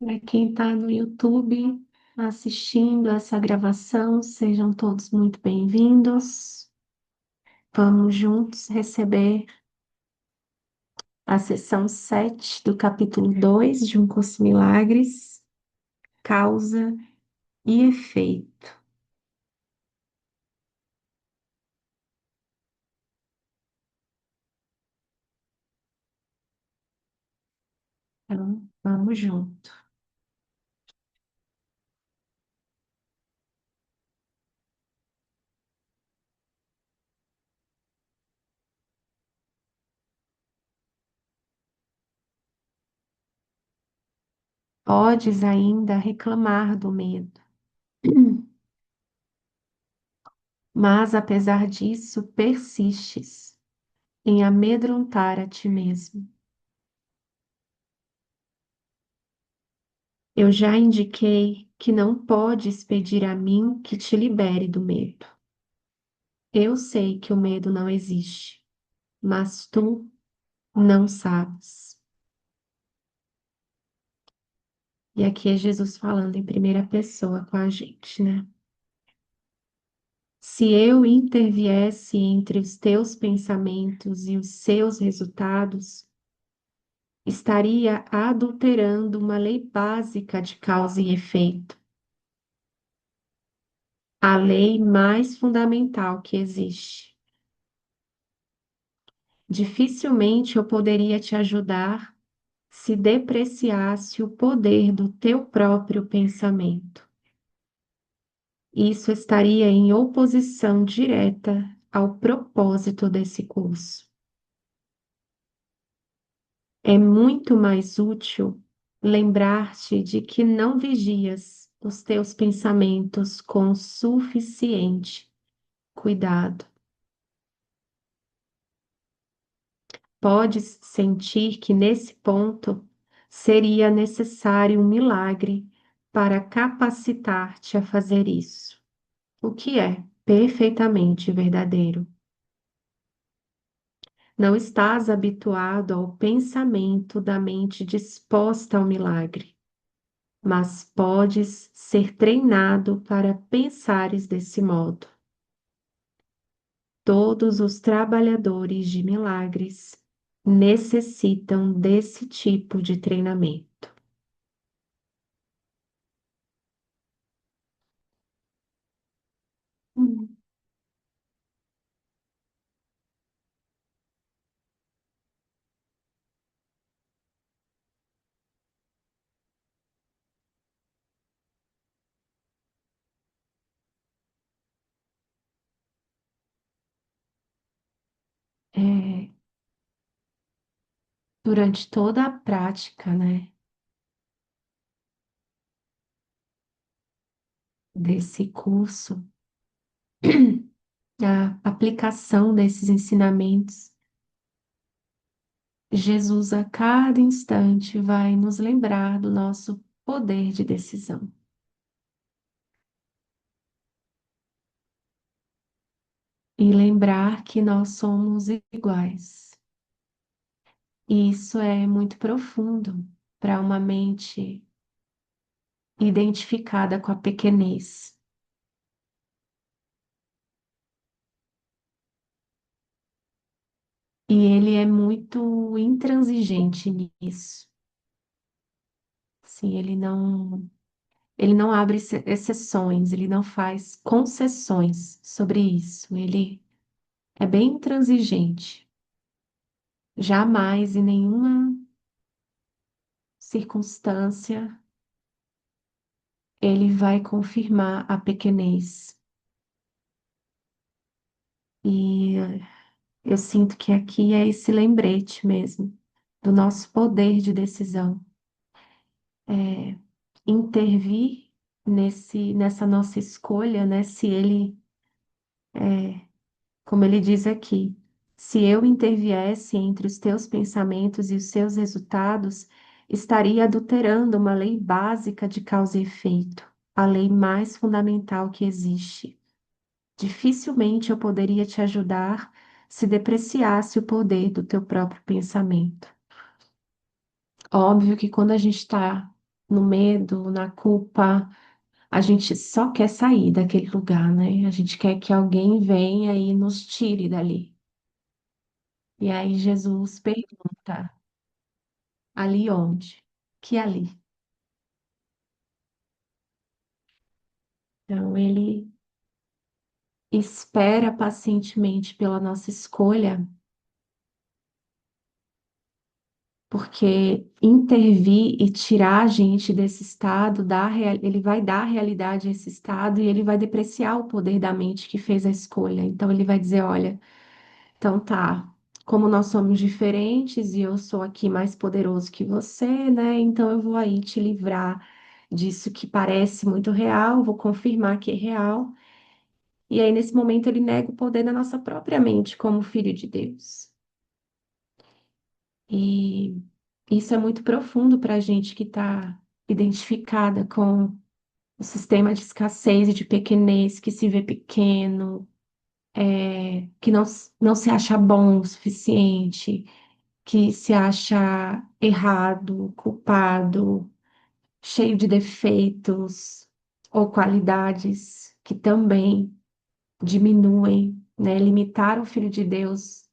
Para quem está no YouTube assistindo essa gravação, sejam todos muito bem-vindos. Vamos juntos receber a sessão 7 do capítulo 2 de Um Curso em Milagres, Causa e Efeito. Então, vamos junto. Podes ainda reclamar do medo, mas apesar disso, persistes em amedrontar a ti mesmo. Eu já indiquei que não podes pedir a mim que te libere do medo. Eu sei que o medo não existe, mas tu não sabes. E aqui é Jesus falando em primeira pessoa com a gente, né? Se eu interviesse entre os teus pensamentos e os seus resultados, estaria adulterando uma lei básica de causa e efeito, a lei mais fundamental que existe. Dificilmente eu poderia te ajudar se depreciasse o poder do teu próprio pensamento. Isso estaria em oposição direta ao propósito desse curso. É muito mais útil lembrar-te de que não vigias os teus pensamentos com suficiente cuidado. Podes sentir que nesse ponto seria necessário um milagre para capacitar-te a fazer isso, o que é perfeitamente verdadeiro. Não estás habituado ao pensamento da mente disposta ao milagre, mas podes ser treinado para pensares desse modo. Todos os trabalhadores de milagres necessitam desse tipo de treinamento. Hum. É, durante toda a prática, né, desse curso, a aplicação desses ensinamentos, Jesus a cada instante vai nos lembrar do nosso poder de decisão e lembrar que nós somos iguais. E isso é muito profundo para uma mente identificada com a pequenez. E ele é muito intransigente nisso. Sim, ele não abre exceções, ele não faz concessões sobre isso. Ele é bem intransigente. Jamais, em nenhuma circunstância, ele vai confirmar a pequenez. E eu sinto que aqui é esse lembrete mesmo do nosso poder de decisão. É, intervir nessa nossa escolha, né? Se ele, como ele diz aqui, se eu interviesse entre os teus pensamentos e os seus resultados, estaria adulterando uma lei básica de causa e efeito, a lei mais fundamental que existe. Dificilmente eu poderia te ajudar se depreciasse o poder do teu próprio pensamento. Óbvio que quando a gente está no medo, na culpa. A gente só quer sair daquele lugar, né? A gente quer que alguém venha e nos tire dali. E aí Jesus pergunta: ali onde? Que ali? Então ele espera pacientemente pela nossa escolha, porque intervir e tirar a gente desse estado, ele vai dar realidade a esse estado e ele vai depreciar o poder da mente que fez a escolha. Então ele vai dizer: olha, então tá, como nós somos diferentes e eu sou aqui mais poderoso que você, né? Então eu vou aí te livrar disso que parece muito real, vou confirmar que é real. E aí, nesse momento, ele nega o poder da nossa própria mente como filho de Deus. E isso é muito profundo para a gente que está identificada com o sistema de escassez e de pequenez, que se vê pequeno, que não se acha bom o suficiente, que se acha errado, culpado, cheio de defeitos ou qualidades que também diminuem, né? Limitar o Filho de Deus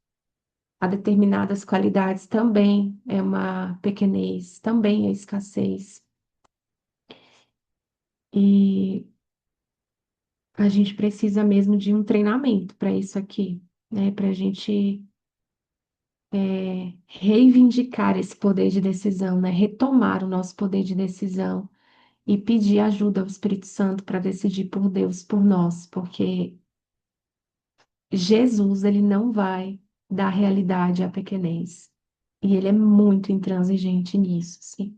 a determinadas qualidades também é uma pequenez, também é escassez. E a gente precisa mesmo de um treinamento para isso aqui, né? Para a gente reivindicar esse poder de decisão, né? Retomar o nosso poder de decisão e pedir ajuda ao Espírito Santo para decidir por Deus, por nós, porque Jesus, ele não vai dar realidade à pequenez. E ele é muito intransigente nisso, sim.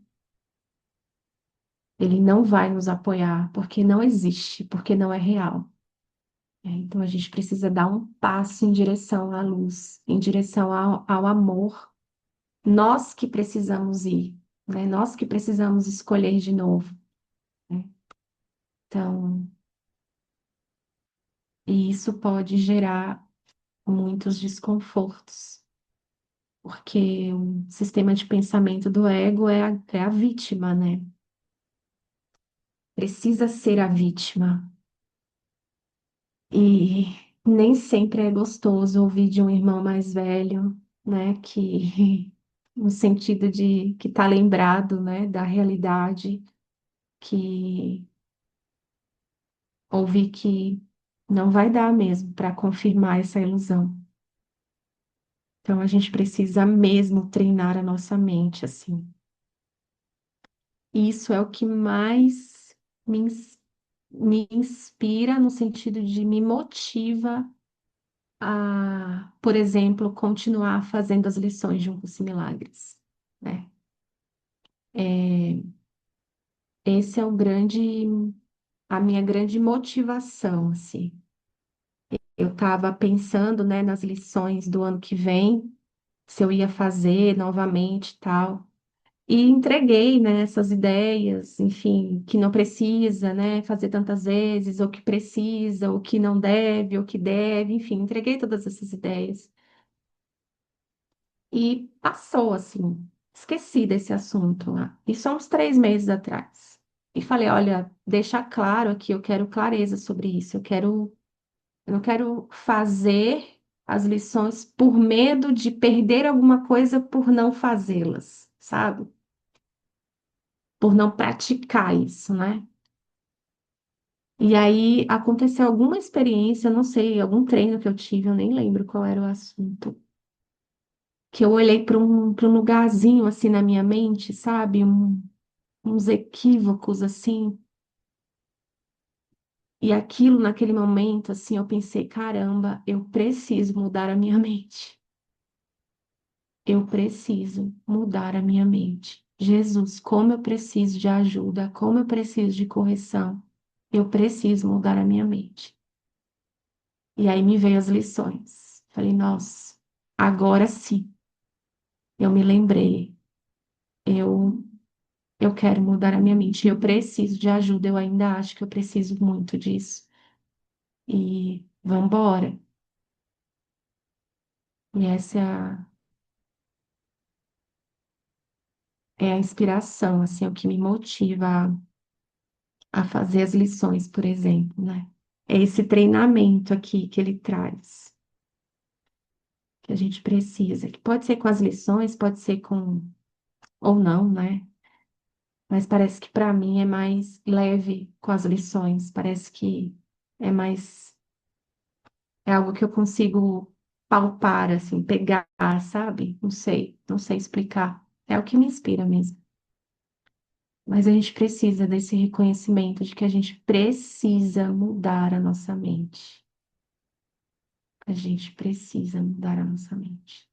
Ele não vai nos apoiar porque não existe, porque não é real. Então a gente precisa dar um passo em direção à luz, em direção ao amor. Nós que precisamos ir, né? Nós que precisamos escolher de novo, né? Então, e isso pode gerar muitos desconfortos, porque o sistema de pensamento do ego é a vítima, né? Precisa ser a vítima. E nem sempre é gostoso ouvir de um irmão mais velho, né, que no sentido de que está lembrado, né, da realidade, que ouvir que não vai dar mesmo para confirmar essa ilusão. Então a gente precisa mesmo treinar a nossa mente assim. Isso é o que mais me inspira no sentido de me motiva a, por exemplo, continuar fazendo as lições de um curso em milagres, né? É, esse é a minha grande motivação, assim. Eu estava pensando, né, nas lições do ano que vem, se eu ia fazer novamente e tal. E entreguei, né, essas ideias, enfim, que não precisa, né, fazer tantas vezes, ou que precisa, ou que não deve, ou que deve, enfim, entreguei todas essas ideias. E passou assim, esqueci desse assunto lá. Isso há uns 3 meses atrás. E falei, olha, deixa claro aqui, eu quero clareza sobre isso. Eu não quero fazer as lições por medo de perder alguma coisa por não fazê-las, sabe? Por não praticar isso, né? E aí aconteceu alguma experiência, eu não sei, algum treino que eu tive, eu nem lembro qual era o assunto, que eu olhei para um lugarzinho assim na minha mente, sabe? Uns equívocos assim. E aquilo, naquele momento, assim, eu pensei, caramba, eu preciso mudar a minha mente. Eu preciso mudar a minha mente. Jesus, como eu preciso de ajuda, como eu preciso de correção. Eu preciso mudar a minha mente. E aí me veio as lições. Falei, nossa, agora sim, eu me lembrei. Eu, eu quero mudar a minha mente. Eu preciso de ajuda. Eu ainda acho que eu preciso muito disso. E vamos embora. E essa é a inspiração, assim, é o que me motiva a fazer as lições, por exemplo, né? É esse treinamento aqui que ele traz, que a gente precisa, que pode ser com as lições, pode ser com, ou não, né? Mas parece que para mim é mais leve com as lições, parece que é mais, é algo que eu consigo palpar, assim, pegar, sabe? Não sei explicar. É o que me inspira mesmo. Mas a gente precisa desse reconhecimento de que a gente precisa mudar a nossa mente. A gente precisa mudar a nossa mente.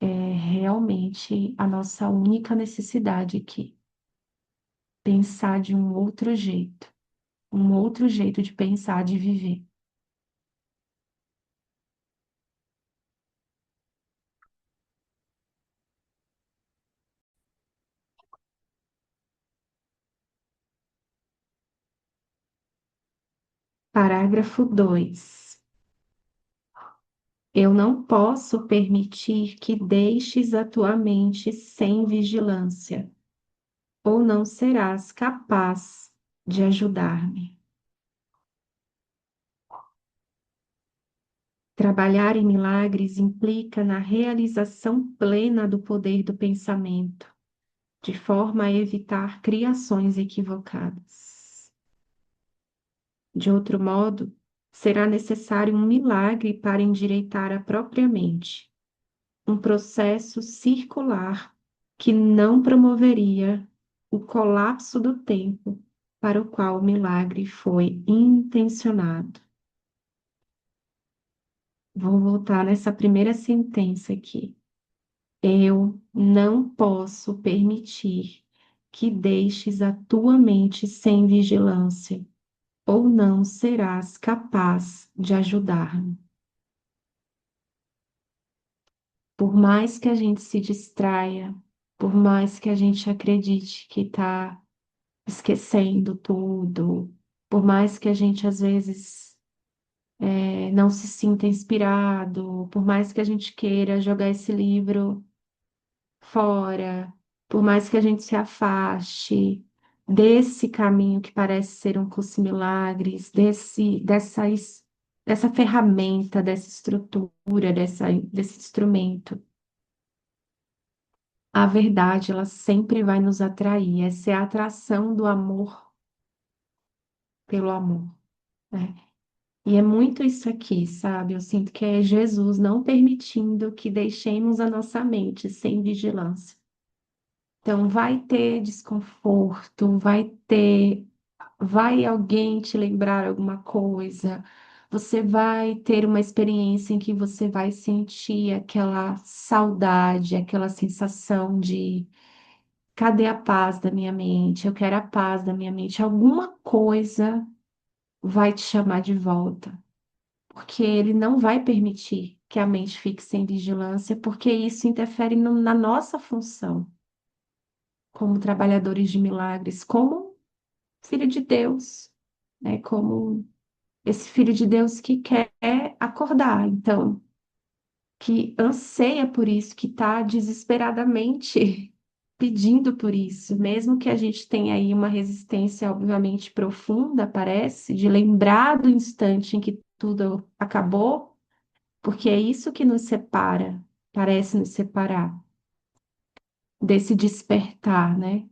É realmente a nossa única necessidade aqui. Pensar de um outro jeito de pensar, de viver. Parágrafo 2. Eu não posso permitir que deixes a tua mente sem vigilância, ou não serás capaz de ajudar-me. Trabalhar em milagres implica na realização plena do poder do pensamento, de forma a evitar criações equivocadas. De outro modo, será necessário um milagre para endireitar a própria mente, um processo circular que não promoveria o colapso do tempo para o qual o milagre foi intencionado. Vou voltar nessa primeira sentença aqui. Eu não posso permitir que deixes a tua mente sem vigilância, ou não serás capaz de ajudar-me. Por mais que a gente se distraia, por mais que a gente acredite que está esquecendo tudo, por mais que a gente às vezes não se sinta inspirado, por mais que a gente queira jogar esse livro fora, por mais que a gente se afaste desse caminho que parece ser um curso de milagres, dessa ferramenta, dessa estrutura, desse instrumento, a verdade, ela sempre vai nos atrair. Essa é a atração do amor pelo amor, né? E é muito isso aqui, sabe? Eu sinto que é Jesus não permitindo que deixemos a nossa mente sem vigilância. Então, vai ter desconforto, vai alguém te lembrar alguma coisa, você vai ter uma experiência em que você vai sentir aquela saudade, aquela sensação de cadê a paz da minha mente? Eu quero a paz da minha mente. Alguma coisa vai te chamar de volta, porque ele não vai permitir que a mente fique sem vigilância, porque isso interfere na nossa função como trabalhadores de milagres, como filho de Deus, né? Como esse filho de Deus que quer acordar, então, que anseia por isso, que está desesperadamente pedindo por isso, mesmo que a gente tenha aí uma resistência, obviamente, profunda, parece, de lembrar do instante em que tudo acabou, porque é isso que nos separa, parece nos separar desse despertar, né?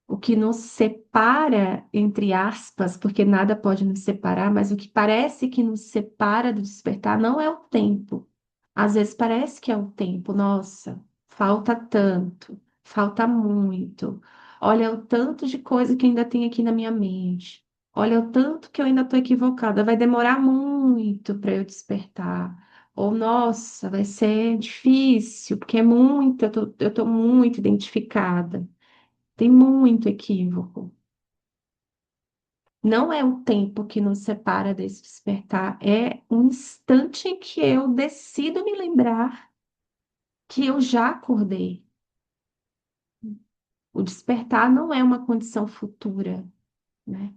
O que nos separa, entre aspas, porque nada pode nos separar, mas o que parece que nos separa do despertar não é o tempo. Às vezes parece que é o tempo, nossa, falta tanto, falta muito. Olha o tanto de coisa que ainda tem aqui na minha mente. Olha o tanto que eu ainda estou equivocada. Vai demorar muito para eu despertar. Ou, nossa, vai ser difícil, porque é muito, eu tô muito identificada. Tem muito equívoco. Não é o tempo que nos separa desse despertar, é um instante em que eu decido me lembrar que eu já acordei. O despertar não é uma condição futura, né?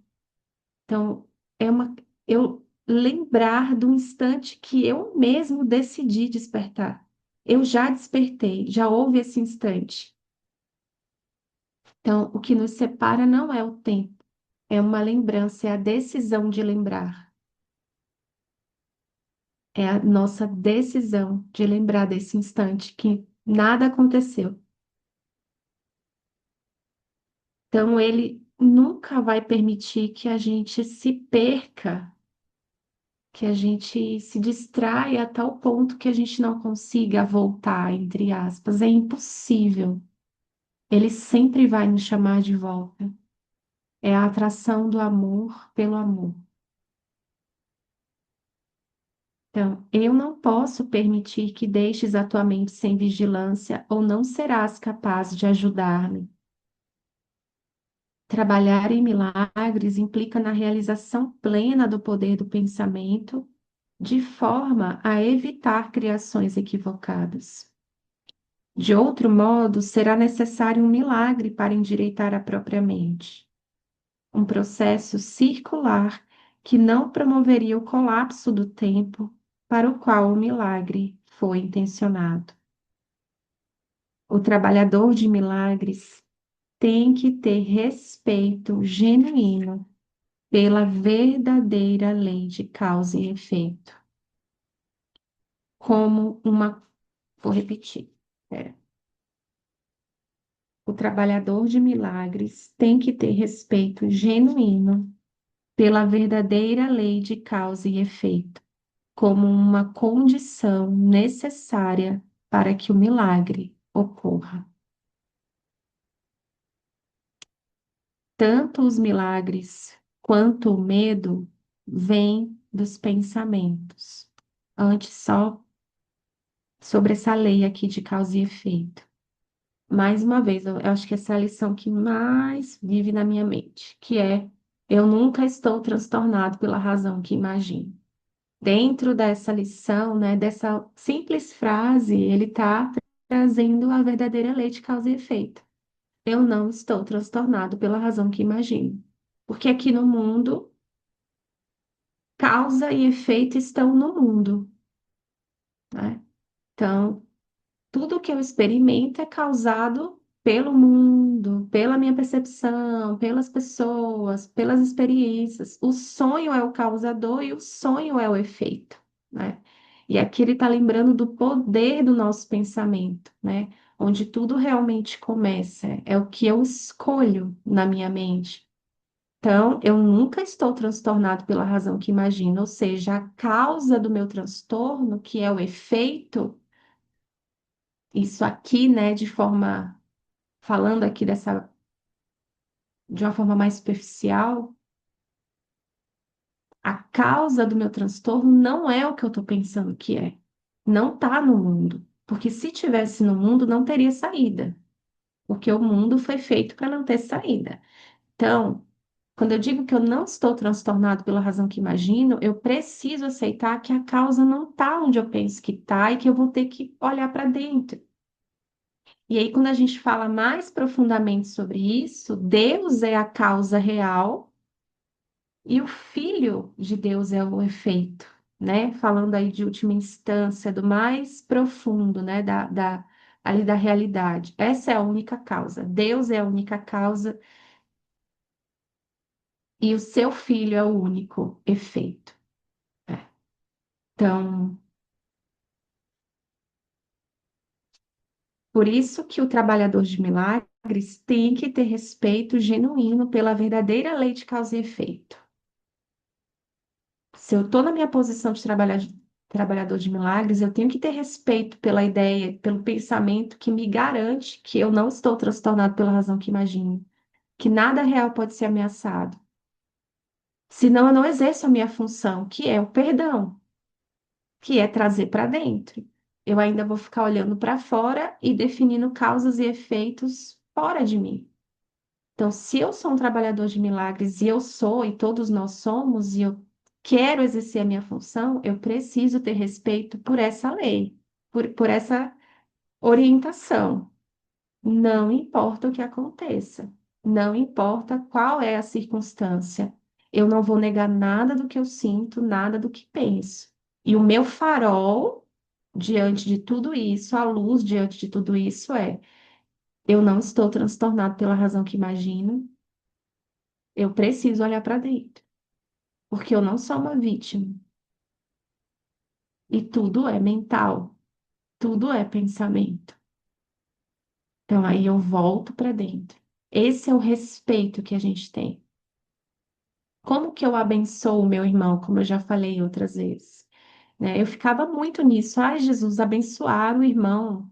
Então, é eu lembrar do instante que eu mesmo decidi despertar. Eu já despertei, já houve esse instante. Então, o que nos separa não é o tempo, é uma lembrança, é a decisão de lembrar. É a nossa decisão de lembrar desse instante que nada aconteceu. Então, ele nunca vai permitir que a gente se perca, que a gente se distraia a tal ponto que a gente não consiga voltar, entre aspas. É impossível. Ele sempre vai nos chamar de volta. É a atração do amor pelo amor. Então, eu não posso permitir que deixes a tua mente sem vigilância ou não serás capaz de ajudar-me. Trabalhar em milagres implica na realização plena do poder do pensamento, de forma a evitar criações equivocadas. De outro modo, será necessário um milagre para endireitar a própria mente, um processo circular que não promoveria o colapso do tempo para o qual o milagre foi intencionado. O trabalhador de milagres tem que ter respeito genuíno pela verdadeira lei de causa e efeito, como uma. Vou repetir. É, o trabalhador de milagres tem que ter respeito genuíno pela verdadeira lei de causa e efeito, como uma condição necessária para que o milagre ocorra. Tanto os milagres quanto o medo vêm dos pensamentos. Antes, só sobre essa lei aqui de causa e efeito. Mais uma vez, eu acho que essa é a lição que mais vive na minha mente, que é: eu nunca estou transtornado pela razão que imagino. Dentro dessa lição, né, dessa simples frase, ele está trazendo a verdadeira lei de causa e efeito. Eu não estou transtornado pela razão que imagino. Porque aqui no mundo, causa e efeito estão no mundo, né? Então, tudo que eu experimento é causado pelo mundo, pela minha percepção, pelas pessoas, pelas experiências. O sonho é o causador e o sonho é o efeito, né? E aqui ele está lembrando do poder do nosso pensamento, né? Onde tudo realmente começa. É o que eu escolho na minha mente. Então, eu nunca estou transtornado pela razão que imagino, ou seja, a causa do meu transtorno, que é o efeito, isso aqui, né, falando aqui de uma forma mais superficial, a causa do meu transtorno não é o que eu estou pensando que é. Não está no mundo. Porque se tivesse no mundo, não teria saída. Porque o mundo foi feito para não ter saída. Então, quando eu digo que eu não estou transtornado pela razão que imagino, eu preciso aceitar que a causa não está onde eu penso que está e que eu vou ter que olhar para dentro. E aí, quando a gente fala mais profundamente sobre isso, Deus é a causa real e o Filho de Deus é o efeito, né? Falando aí de última instância, do mais profundo, né? Ali da realidade. Essa é a única causa. Deus é a única causa e o seu Filho é o único efeito. Então, por isso que o trabalhador de milagres tem que ter respeito genuíno pela verdadeira lei de causa e efeito. Se eu estou na minha posição de trabalhador de milagres, eu tenho que ter respeito pela ideia, pelo pensamento que me garante que eu não estou transtornado pela razão que imagino, que nada real pode ser ameaçado. Senão eu não exerço a minha função, que é o perdão, que é trazer para dentro. Eu ainda vou ficar olhando para fora e definindo causas e efeitos fora de mim. Então, se eu sou um trabalhador de milagres e eu sou, e todos nós somos, e eu quero exercer a minha função, eu preciso ter respeito por essa lei, por essa orientação. Não importa o que aconteça, não importa qual é a circunstância, eu não vou negar nada do que eu sinto, nada do que penso. E o meu farol diante de tudo isso, a luz diante de tudo isso é: eu não estou transtornado pela razão que imagino, eu preciso olhar para dentro, porque eu não sou uma vítima. E tudo é mental, tudo é pensamento. Então aí eu volto para dentro. Esse é o respeito que a gente tem. Como que eu abençoo o meu irmão, como eu já falei outras vezes, né? Eu ficava muito nisso. Ai, Jesus, abençoar o irmão.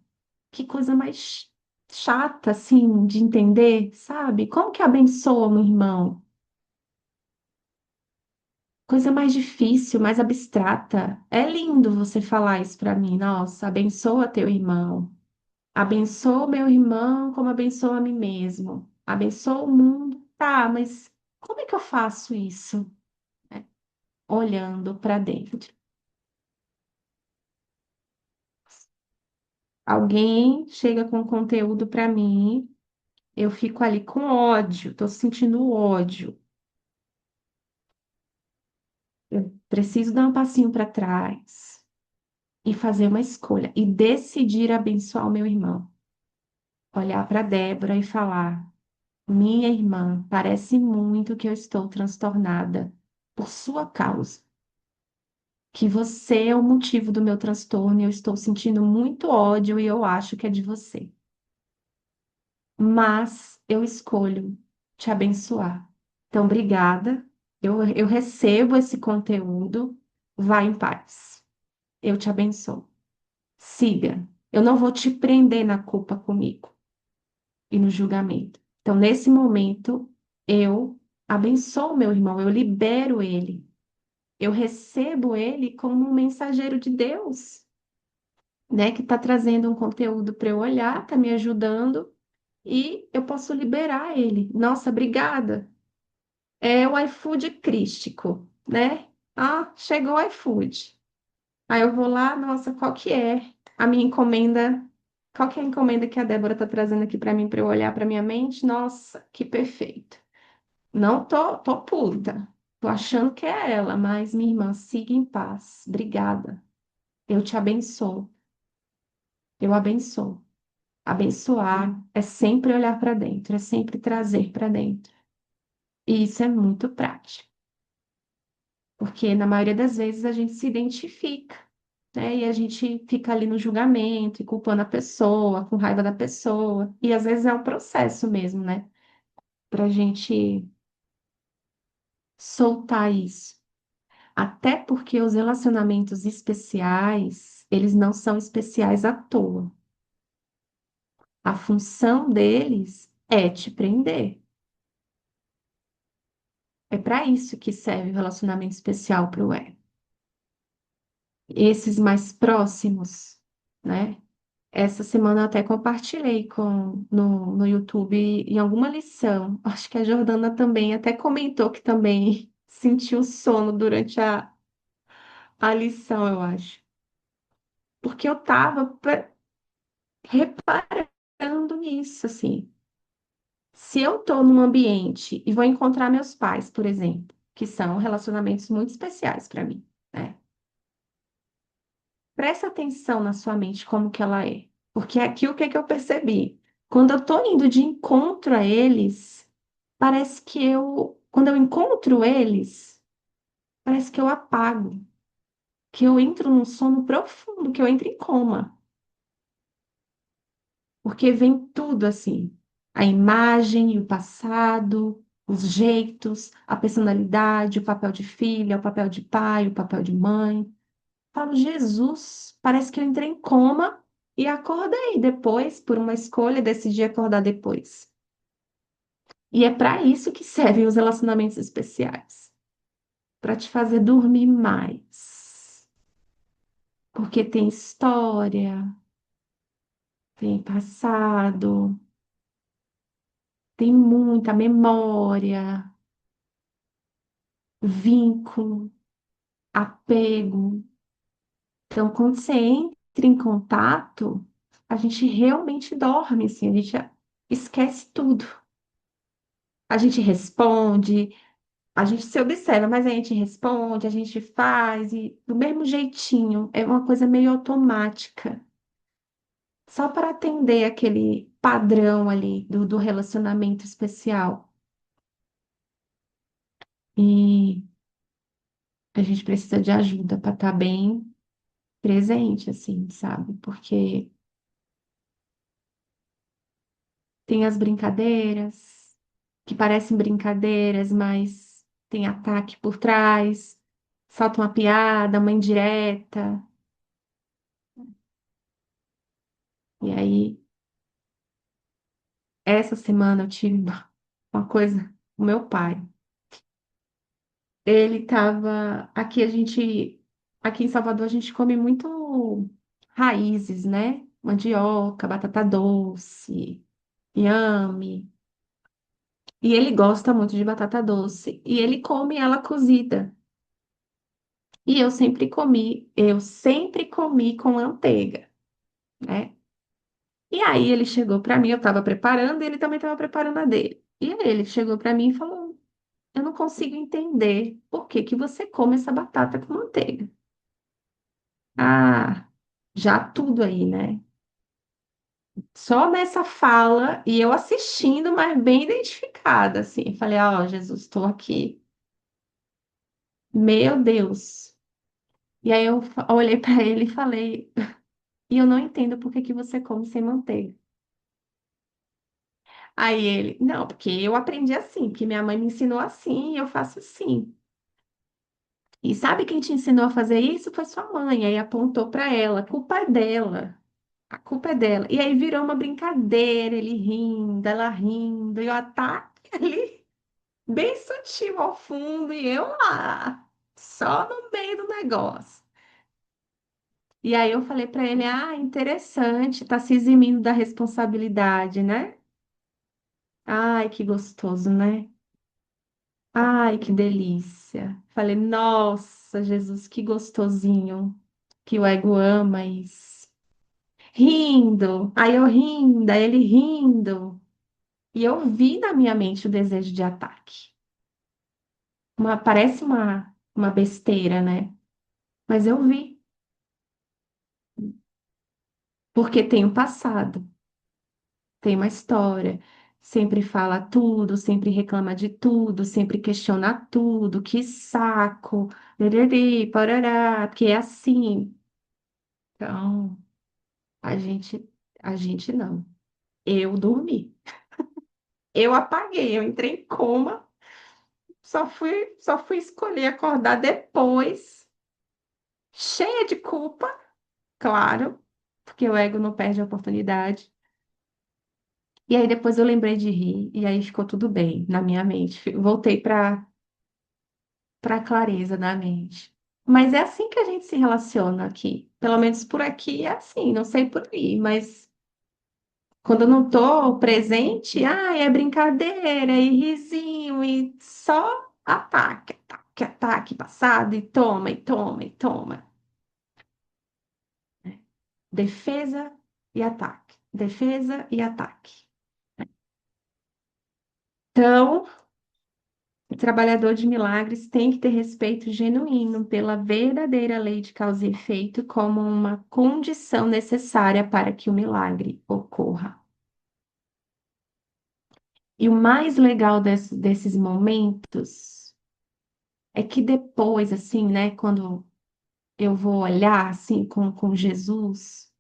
Que coisa mais chata, assim, de entender, sabe? Como que abençoa um irmão? Coisa mais difícil, mais abstrata. É lindo você falar isso para mim. Nossa, abençoa teu irmão. Abençoa o meu irmão como abençoa a mim mesmo. Abençoa o mundo. Tá, mas como é que eu faço isso? É, olhando para dentro. Alguém chega com conteúdo para mim, eu fico ali com ódio, tô sentindo ódio. Eu preciso dar um passinho para trás e fazer uma escolha e decidir abençoar o meu irmão. Olhar para Débora e falar: minha irmã, parece muito que eu estou transtornada por sua causa. Que você é o motivo do meu transtorno e eu estou sentindo muito ódio e eu acho que é de você. Mas eu escolho te abençoar. Então, obrigada. Eu recebo esse conteúdo. Vá em paz. Eu te abençoo. Siga. Eu não vou te prender na culpa comigo e no julgamento. Então, nesse momento, eu abençoo meu irmão, eu libero ele. Eu recebo ele como um mensageiro de Deus, né, que está trazendo um conteúdo para eu olhar, está me ajudando e eu posso liberar ele. Nossa, obrigada. É o iFood crístico, né? Ah, chegou o iFood. Aí eu vou lá, nossa, qual que é a minha encomenda? Qual que é a encomenda que a Débora tá trazendo aqui para mim para eu olhar para minha mente? Nossa, que perfeito. Não tô puta. Tô achando que é ela, mas minha irmã, siga em paz. Obrigada. Eu te abençoo. Eu abençoo. Abençoar é sempre olhar para dentro, é sempre trazer para dentro. E isso é muito prático, porque na maioria das vezes a gente se identifica, né? E a gente fica ali no julgamento e culpando a pessoa, com raiva da pessoa. E às vezes é um processo mesmo, né? Para a gente soltar isso. Até porque os relacionamentos especiais, eles não são especiais à toa. A função deles é te prender. É para isso que serve o relacionamento especial para o ego. Esses mais próximos, né? Essa semana eu até compartilhei no YouTube em alguma lição. Acho que a Jordana também até comentou que também sentiu sono durante a lição, eu acho. Porque eu estava reparando nisso, assim. Se eu estou num ambiente e vou encontrar meus pais, por exemplo, que são relacionamentos muito especiais para mim, né? Presta atenção na sua mente como que ela é. Porque aqui o que que eu percebi? Quando eu estou indo de encontro a eles, parece que quando eu encontro eles, parece que eu apago, que eu entro num sono profundo, que eu entro em coma, porque vem tudo assim, a imagem e o passado, os jeitos, a personalidade, o papel de filha, o papel de pai, o papel de mãe. Falo, Jesus, parece que eu entrei em coma e acordei depois, por uma escolha, decidi acordar depois. E é para isso que servem os relacionamentos especiais, para te fazer dormir mais. Porque tem história, tem passado, tem muita memória, vínculo, apego. Então, quando você entra em contato, a gente realmente dorme, assim, a gente esquece tudo. A gente responde, A gente se observa, mas a gente responde, a gente faz, e do mesmo jeitinho, é uma coisa meio automática, só para atender aquele padrão ali do relacionamento especial. E a gente precisa de ajuda para estar bem presente, assim, sabe? Porque tem as brincadeiras, que parecem brincadeiras, mas tem ataque por trás, solta uma piada, uma indireta, e aí. Essa semana eu tive uma coisa, o meu pai, ele tava, aqui em Salvador a gente come muito raízes, né? Mandioca, batata doce, inhame, e ele gosta muito de batata doce, e ele come ela cozida. E eu sempre comi com manteiga, né? E aí ele chegou para mim, eu estava preparando, e ele também estava preparando a dele. E aí ele chegou para mim e falou: eu não consigo entender por que que você come essa batata com manteiga. Ah, já tudo aí, né? Só nessa fala e eu assistindo, mas bem identificada, assim. Falei, ó, Jesus, estou aqui. Meu Deus. E aí eu olhei para ele e falei, e eu não entendo por que que você come sem manteiga. Aí ele, não, porque eu aprendi assim, porque minha mãe me ensinou assim e eu faço assim. E sabe quem te ensinou a fazer isso? Foi sua mãe. Aí apontou para ela, a culpa é dela. A culpa é dela. E aí virou uma brincadeira, ele rindo, ela rindo, e o ataque ali, bem sutil ao fundo, e eu lá, só no meio do negócio. E aí eu falei para ele, ah, interessante, tá se eximindo da responsabilidade, né? Ai, que gostoso, né? Ai, que delícia. Falei, nossa, Jesus, que gostosinho, que o ego ama isso. Rindo, aí eu rindo, aí ele rindo. E eu vi na minha mente o desejo de ataque. Parece uma besteira, né? Mas eu vi, porque tem o passado, tem uma história. Sempre fala tudo, sempre reclama de tudo, sempre questiona tudo, que saco, bereri, pororá, porque é assim. Então, a gente, a gente não. Eu dormi, eu apaguei, eu entrei em coma, só fui escolher acordar depois, cheia de culpa. Claro, porque o ego não perde a oportunidade. E aí depois eu lembrei de rir, e aí ficou tudo bem na minha mente. Voltei para a clareza da mente. Mas é assim que a gente se relaciona aqui. Pelo menos por aqui é assim, não sei por aí, mas quando eu não estou presente, é brincadeira, e risinho, e só ataque, ataque, ataque, passado, e toma, e toma, e toma. Defesa e ataque. Defesa e ataque. Então, o trabalhador de milagres tem que ter respeito genuíno pela verdadeira lei de causa e efeito como uma condição necessária para que o milagre ocorra. E o mais legal desses momentos é que depois, assim, né, quando eu vou olhar assim com Jesus,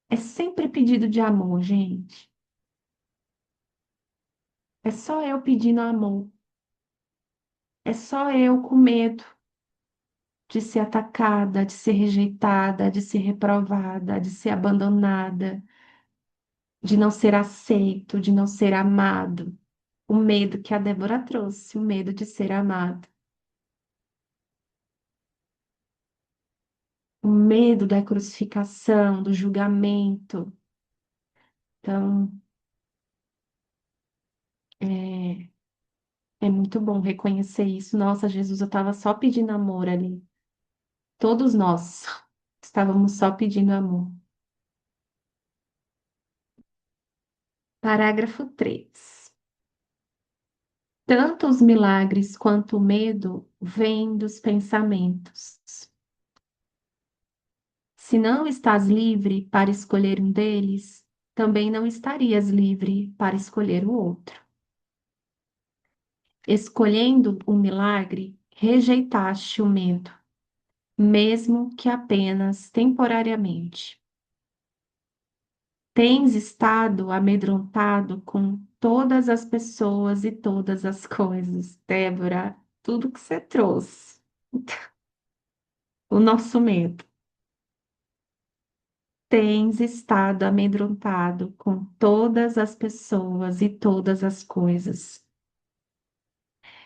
é sempre pedido de amor, gente. É só eu pedindo amor. É só eu com medo de ser atacada, de ser rejeitada, de ser reprovada, de ser abandonada, de não ser aceito, de não ser amado. O medo que a Débora trouxe, o medo de ser amado, o medo da crucificação, do julgamento. Então, é, é muito bom reconhecer isso. Nossa, Jesus, eu estava só pedindo amor ali. Todos nós estávamos só pedindo amor. Parágrafo 3. Tanto os milagres quanto o medo vêm dos pensamentos. Se não estás livre para escolher um deles, também não estarias livre para escolher o outro. Escolhendo o milagre, rejeitaste o medo, mesmo que apenas temporariamente. Tens estado amedrontado com todas as pessoas e todas as coisas. Débora, tudo que você trouxe, o nosso medo. Tens estado amedrontado com todas as pessoas e todas as coisas.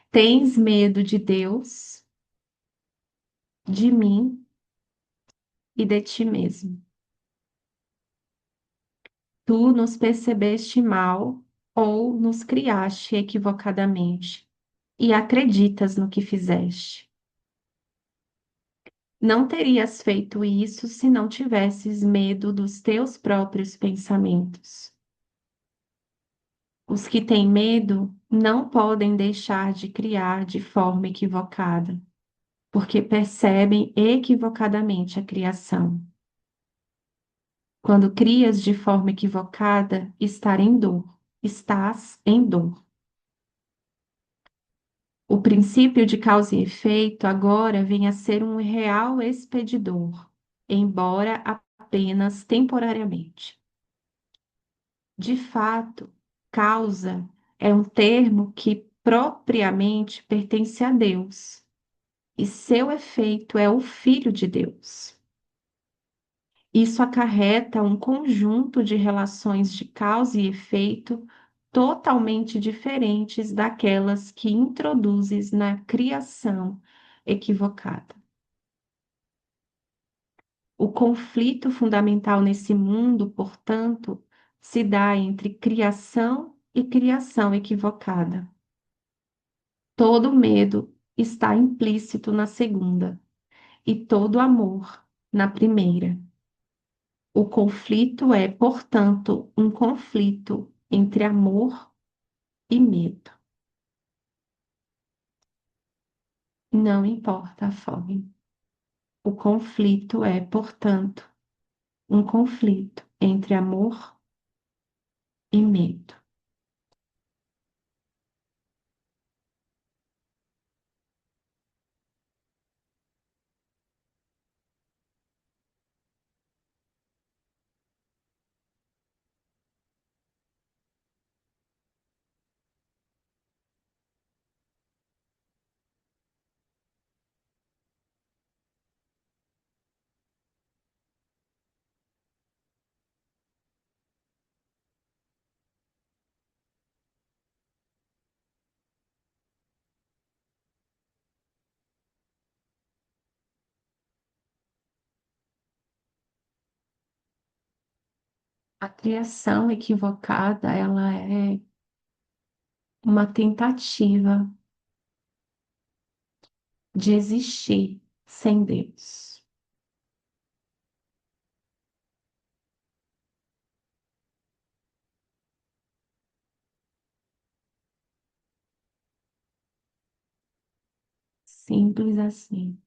Tens medo de Deus, de mim e de ti mesmo. Tu nos percebeste mal ou nos criaste equivocadamente e acreditas no que fizeste. Não terias feito isso se não tivesses medo dos teus próprios pensamentos. Os que têm medo não podem deixar de criar de forma equivocada, porque percebem equivocadamente a criação. Quando crias de forma equivocada, estás em dor. O princípio de causa e efeito agora vem a ser um real expedidor, embora apenas temporariamente. De fato, causa é um termo que propriamente pertence a Deus, e seu efeito é o Filho de Deus. Isso acarreta um conjunto de relações de causa e efeito totalmente diferentes daquelas que introduzes na criação equivocada. O conflito fundamental nesse mundo, portanto, se dá entre criação e criação equivocada. Todo medo está implícito na segunda, e todo amor na primeira. O conflito é, portanto, um conflito entre amor e medo. Não importa a forma. O conflito é, portanto, um conflito entre amor e medo. A criação equivocada, ela é uma tentativa de existir sem Deus. Simples assim.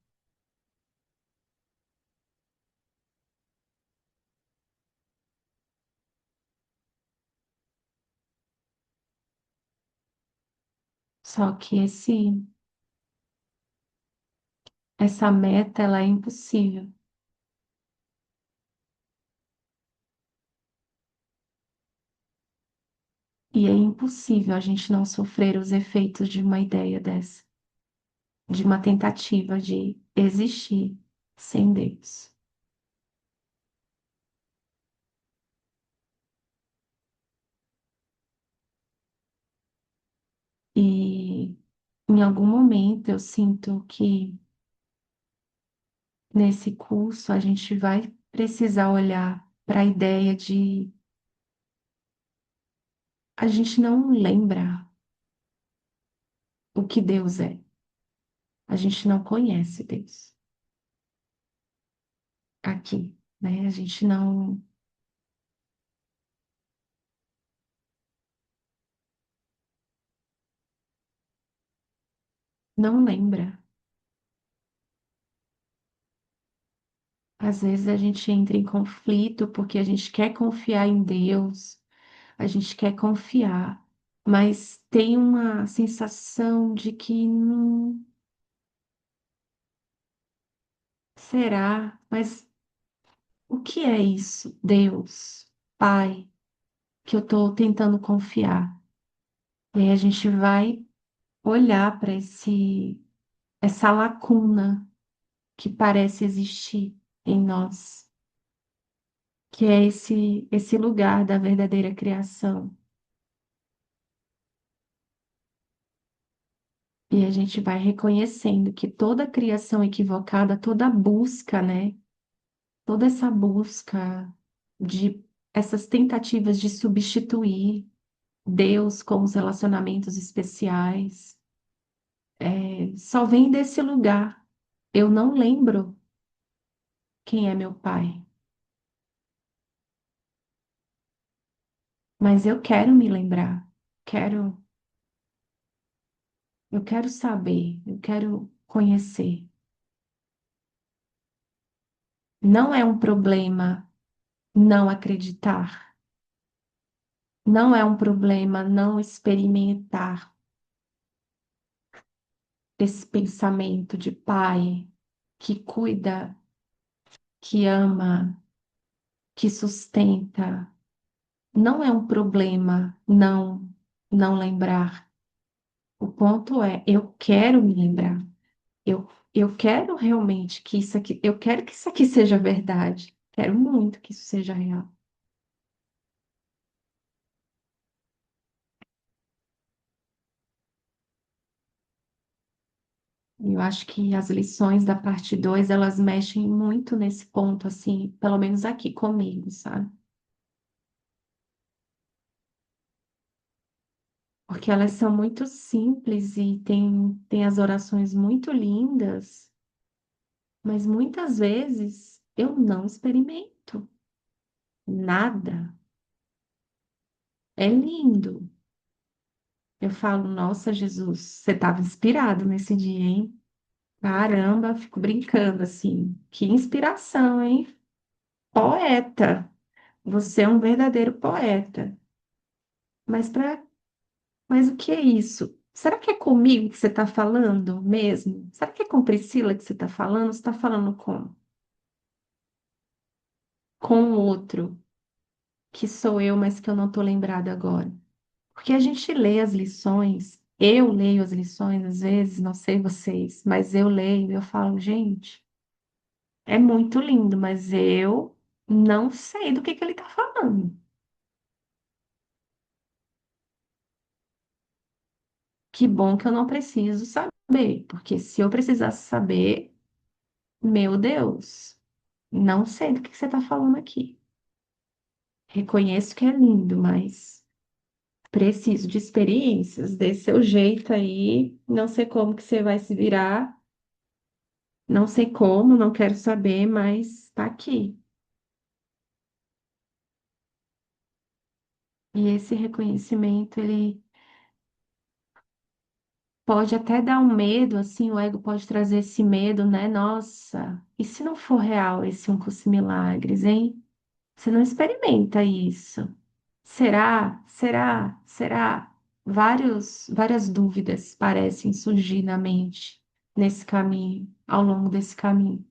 Só que essa meta, ela é impossível. E é impossível a gente não sofrer os efeitos de uma ideia dessa, de uma tentativa de existir sem Deus. E em algum momento eu sinto que nesse curso a gente vai precisar olhar para a ideia de a gente não lembra o que Deus é. A gente não conhece Deus aqui, né? A gente não. não lembra. Às vezes a gente entra em conflito porque a gente quer confiar em Deus, a gente quer confiar, mas tem uma sensação de que não será. Mas o que é isso, Deus, Pai, que eu estou tentando confiar? E aí a gente vai olhar para essa lacuna que parece existir em nós, que é esse lugar da verdadeira criação. E a gente vai reconhecendo que toda criação equivocada, toda busca, né? Toda essa busca de essas tentativas de substituir Deus com os relacionamentos especiais, só vem desse lugar. Eu não lembro quem é meu pai, mas eu quero me lembrar. Quero, eu quero saber, eu quero conhecer. Não é um problema não acreditar. Não é um problema não experimentar esse pensamento de pai que cuida, que ama, que sustenta. Não é um problema não lembrar. O ponto é, eu quero me lembrar. Eu quero realmente que isso aqui, eu quero que isso aqui seja verdade. Quero muito que isso seja real. E eu acho que as lições da parte 2 elas mexem muito nesse ponto, assim, pelo menos aqui comigo, sabe? Porque elas são muito simples e tem as orações muito lindas, mas muitas vezes eu não experimento nada. É lindo. Eu falo, nossa, Jesus, você estava inspirado nesse dia, hein? Caramba, fico brincando assim. Que inspiração, hein? Poeta. Você é um verdadeiro poeta. Mas mas o que é isso? Será que é comigo que você está falando mesmo? Será que é com Priscila que você está falando? Você está falando com o outro, que sou eu, mas que eu não estou lembrada agora? Porque a gente lê as lições, eu leio as lições às vezes, não sei vocês, mas eu leio e eu falo, gente, é muito lindo, mas eu não sei do que ele está falando. Que bom que eu não preciso saber, porque se eu precisasse saber, meu Deus, não sei do que você está falando aqui. Reconheço que é lindo, mas preciso de experiências desse seu jeito aí. Não sei como que você vai se virar, não sei como, não quero saber, mas tá aqui. E esse reconhecimento, ele pode até dar um medo, assim, o ego pode trazer esse medo, né? Nossa, e se não for real esse um curso de milagres, hein? Você não experimenta isso. Será? Será? Será? Várias dúvidas parecem surgir na mente nesse caminho, ao longo desse caminho.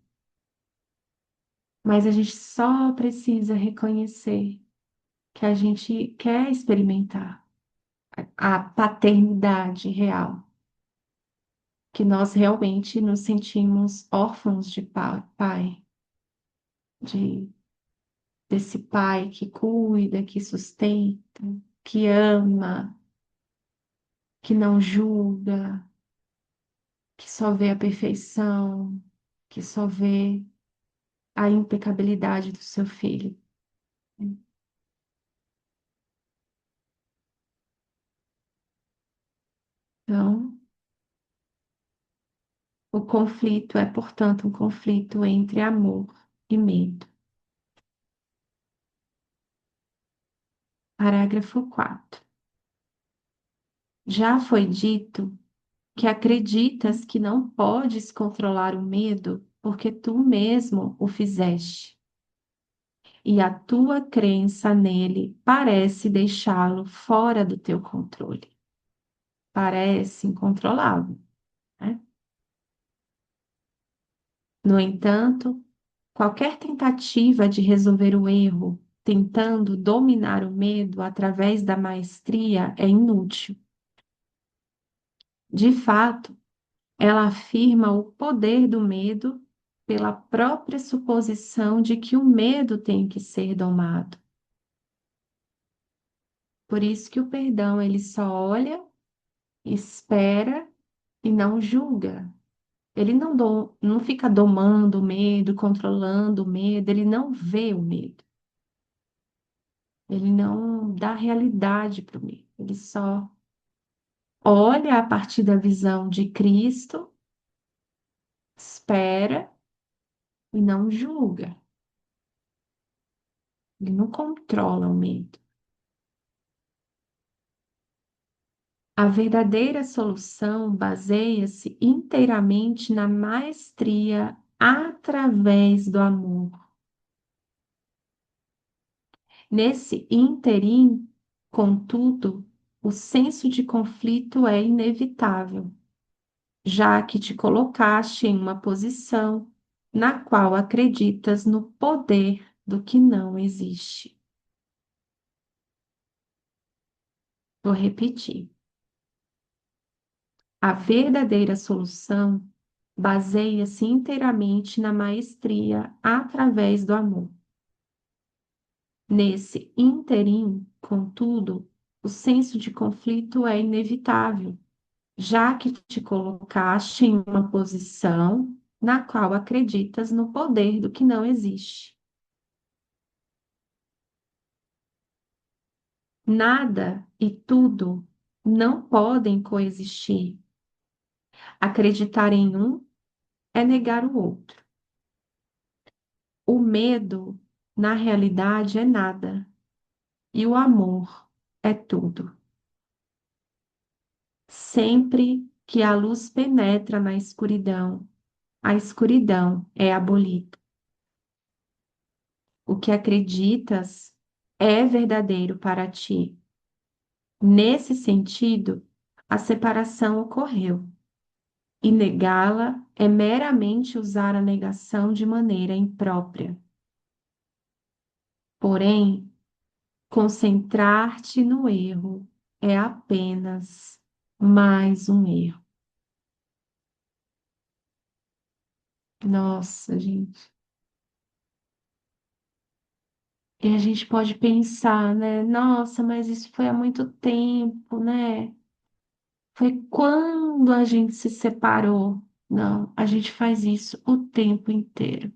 Mas a gente só precisa reconhecer que a gente quer experimentar a paternidade real, que nós realmente nos sentimos órfãos de pai, de desse pai que cuida, que sustenta, que ama, que não julga, que só vê a perfeição, que só vê a impecabilidade do seu filho. Então, o conflito é, portanto, um conflito entre amor e medo. Parágrafo 4. Já foi dito que acreditas que não podes controlar o medo porque tu mesmo o fizeste, e a tua crença nele parece deixá-lo fora do teu controle. Parece incontrolável, né? No entanto, qualquer tentativa de resolver o erro, tentando dominar o medo através da maestria, é inútil. De fato, ela afirma o poder do medo pela própria suposição de que o medo tem que ser domado. Por isso que o perdão, ele só olha, espera e não julga. Ele não fica domando o medo, controlando o medo, ele não vê o medo. Ele não dá realidade para o medo. Ele só olha a partir da visão de Cristo, espera e não julga. Ele não controla o medo. A verdadeira solução baseia-se inteiramente na maestria através do amor. Nesse ínterim, contudo, o senso de conflito é inevitável, já que te colocaste em uma posição na qual acreditas no poder do que não existe. Vou repetir. A verdadeira solução baseia-se inteiramente na maestria através do amor. Nesse ínterim, contudo, o senso de conflito é inevitável, já que te colocaste em uma posição na qual acreditas no poder do que não existe. Nada e tudo não podem coexistir. Acreditar em um é negar o outro. O medo, na realidade, é nada, e o amor é tudo. Sempre que a luz penetra na escuridão, a escuridão é abolida. O que acreditas é verdadeiro para ti. Nesse sentido, a separação ocorreu, e negá-la é meramente usar a negação de maneira imprópria. Porém, concentrar-te no erro é apenas mais um erro. Nossa, gente. E a gente pode pensar, né? Nossa, mas isso foi há muito tempo, né? Foi quando a gente se separou. Não, a gente faz isso o tempo inteiro.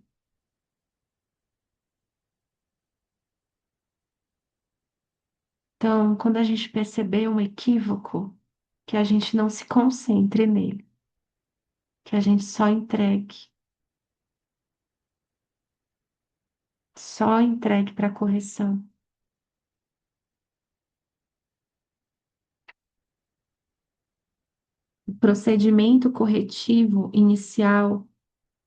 Então, quando a gente perceber um equívoco, que a gente não se concentre nele, que a gente só entregue para correção. O procedimento corretivo inicial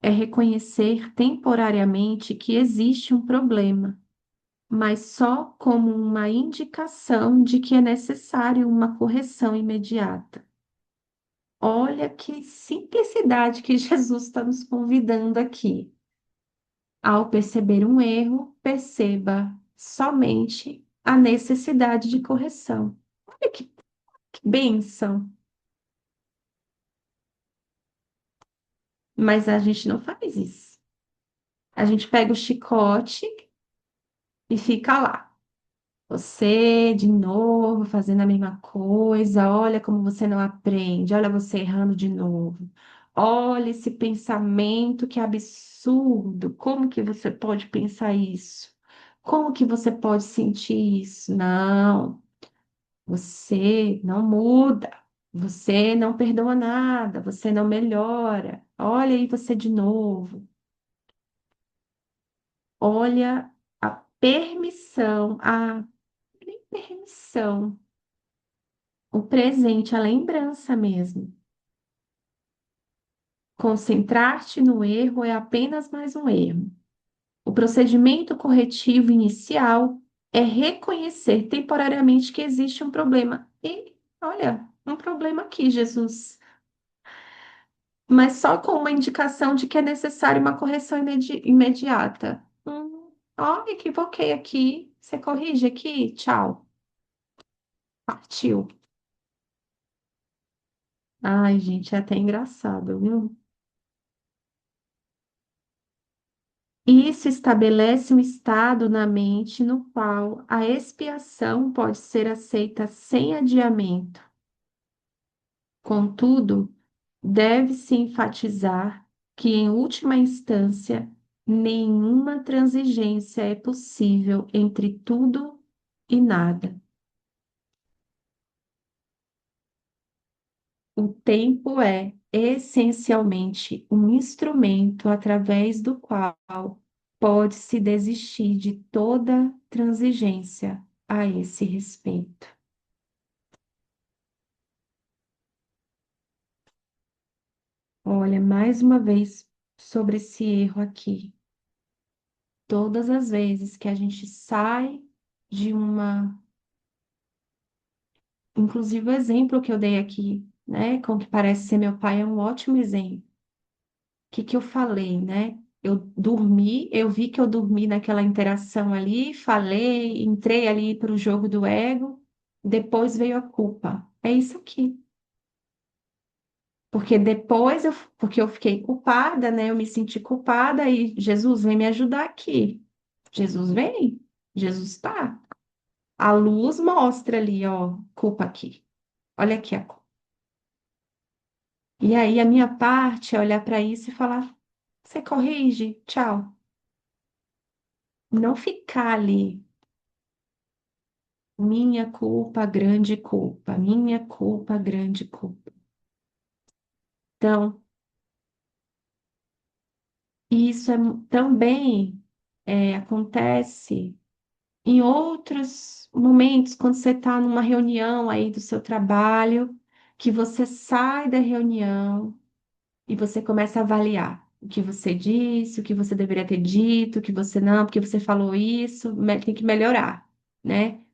é reconhecer temporariamente que existe um problema, mas só como uma indicação de que é necessário uma correção imediata. Olha que simplicidade que Jesus está nos convidando aqui. Ao perceber um erro, perceba somente a necessidade de correção. Olha que bênção! Mas a gente não faz isso. A gente pega o chicote e fica lá. Você de novo fazendo a mesma coisa, olha como você não aprende, olha você errando de novo. Olha esse pensamento, que absurdo! Como que você pode pensar isso? Como que você pode sentir isso? Não, você não muda, você não perdoa nada, você não melhora. Olha aí você de novo. Olha a permissão, a permissão. O presente, a lembrança mesmo. Concentrar-te no erro é apenas mais um erro. O procedimento corretivo inicial é reconhecer temporariamente que existe um problema. E, olha, um problema aqui, Jesus. Mas só com uma indicação de que é necessária uma correção imediata. Ó, equivoquei aqui. Você corrige aqui? Tchau. Partiu. Ai, gente, é até engraçado, viu? Isso estabelece um estado na mente no qual a expiação pode ser aceita sem adiamento. Contudo, deve-se enfatizar que, em última instância, nenhuma transigência é possível entre tudo e nada. O tempo é, essencialmente, um instrumento através do qual pode-se desistir de toda transigência a esse respeito. Olha, mais uma vez sobre esse erro aqui. Todas as vezes que a gente sai de uma. Inclusive, o exemplo que eu dei aqui, né, com o que parece ser meu pai, é um ótimo exemplo. Que eu falei, né? Eu dormi, eu vi que eu dormi naquela interação ali, falei, entrei ali para o jogo do ego, depois veio a culpa. É isso aqui. Porque depois porque eu fiquei culpada, né? Eu me senti culpada e Jesus vem me ajudar aqui. Jesus vem, Jesus tá. A luz mostra ali, ó, culpa aqui. Olha aqui a culpa. E aí a minha parte é olhar para isso e falar: você corrige, tchau. Não ficar ali. Minha culpa, grande culpa. Minha culpa, grande culpa. Então, isso também acontece em outros momentos, quando você está numa reunião aí do seu trabalho, que você sai da reunião e você começa a avaliar o que você disse, o que você deveria ter dito, o que você não, porque você falou isso, tem que melhorar, né?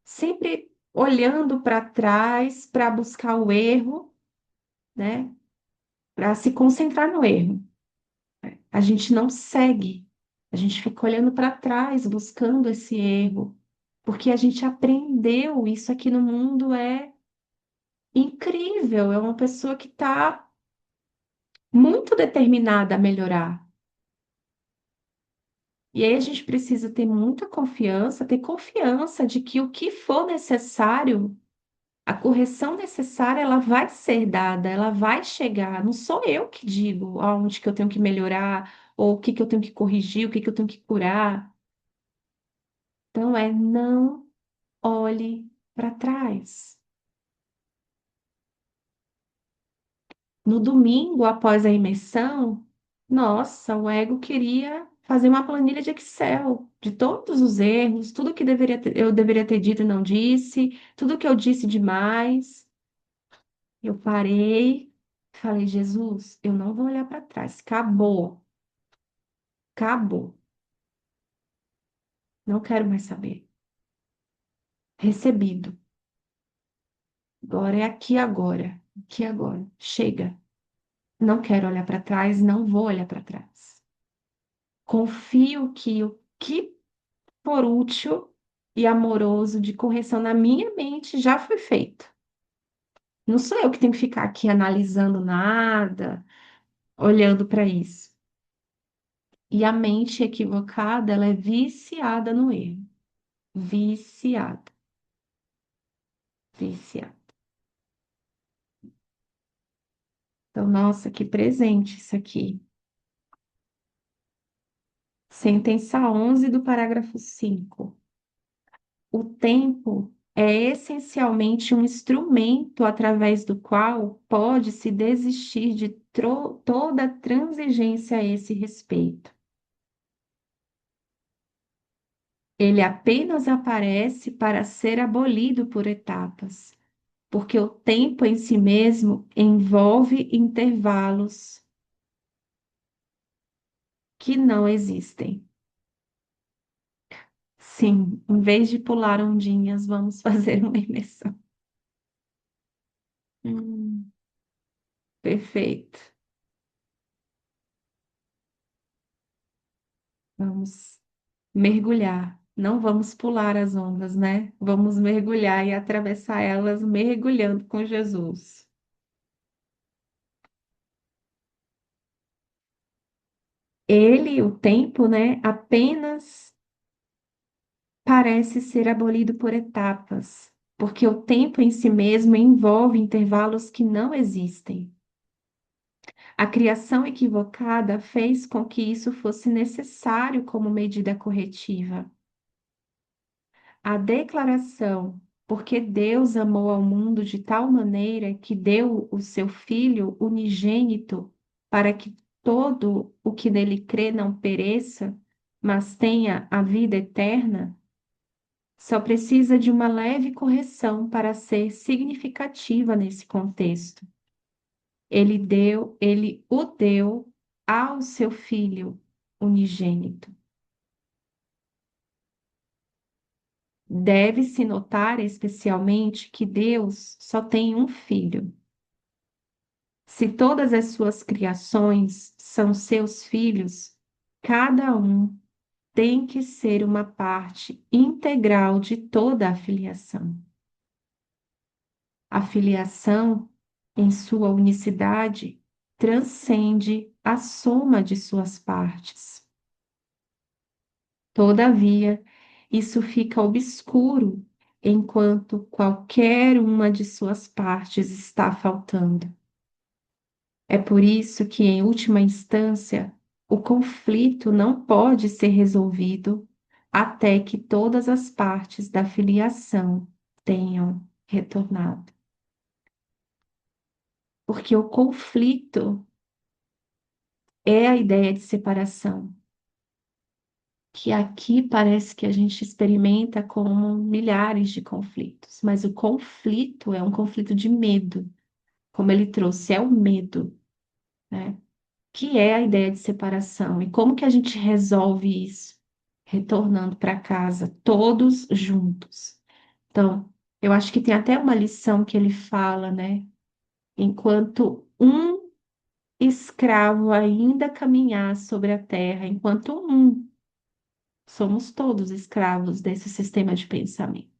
Sempre olhando para trás para buscar o erro, né? Para se concentrar no erro. A gente não segue, a gente fica olhando para trás, buscando esse erro, porque a gente aprendeu isso aqui no mundo é incrível, é uma pessoa que está muito determinada a melhorar. E aí a gente precisa ter muita confiança, ter confiança de que o que for necessário, a correção necessária, ela vai ser dada, ela vai chegar. Não sou eu que digo aonde que eu tenho que melhorar, ou o que que eu tenho que corrigir, o que que eu tenho que curar. Então, não olhe para trás. No domingo, após a imersão, nossa, o ego queria fazer uma planilha de Excel de todos os erros, tudo que eu deveria ter dito e não disse, tudo que eu disse demais. Eu parei, falei, Jesus, eu não vou olhar para trás. Acabou, acabou. Não quero mais saber. Recebido. Agora é aqui agora. Aqui agora. Chega. Não quero olhar para trás, não vou olhar para trás. Confio que o que for útil e amoroso de correção na minha mente já foi feito. Não sou eu que tenho que ficar aqui analisando nada, olhando para isso. E a mente equivocada, ela é viciada no erro. Viciada, viciada. Então, nossa, que presente isso aqui. Sentença 11 do parágrafo 5. O tempo é essencialmente um instrumento através do qual pode-se desistir de toda transigência a esse respeito. Ele apenas aparece para ser abolido por etapas, porque o tempo em si mesmo envolve intervalos que não existem. Sim, em vez de pular ondinhas, vamos fazer uma imersão. Hum, perfeito. Vamos mergulhar. Não vamos pular as ondas, né? Vamos mergulhar e atravessar elas mergulhando com Jesus. Ele, o tempo, né, apenas parece ser abolido por etapas, porque o tempo em si mesmo envolve intervalos que não existem. A criação equivocada fez com que isso fosse necessário como medida corretiva. A declaração, porque Deus amou ao mundo de tal maneira que deu o seu Filho unigênito para que todo o que nele crê não pereça, mas tenha a vida eterna, só precisa de uma leve correção para ser significativa nesse contexto. Ele o deu ao seu Filho unigênito. Deve-se notar especialmente que Deus só tem um filho. Se todas as suas criações são seus filhos, cada um tem que ser uma parte integral de toda a filiação. A filiação, em sua unicidade, transcende a soma de suas partes. Todavia, isso fica obscuro enquanto qualquer uma de suas partes está faltando. É por isso que, em última instância, o conflito não pode ser resolvido até que todas as partes da filiação tenham retornado. Porque o conflito é a ideia de separação, que aqui parece que a gente experimenta como milhares de conflitos, mas o conflito é um conflito de medo, como ele trouxe, é o medo, né? Que é a ideia de separação. E como que a gente resolve isso? Retornando para casa, todos juntos. Então, eu acho que tem até uma lição que ele fala, né? Enquanto um escravo ainda caminhar sobre a terra, enquanto um, somos todos escravos desse sistema de pensamento.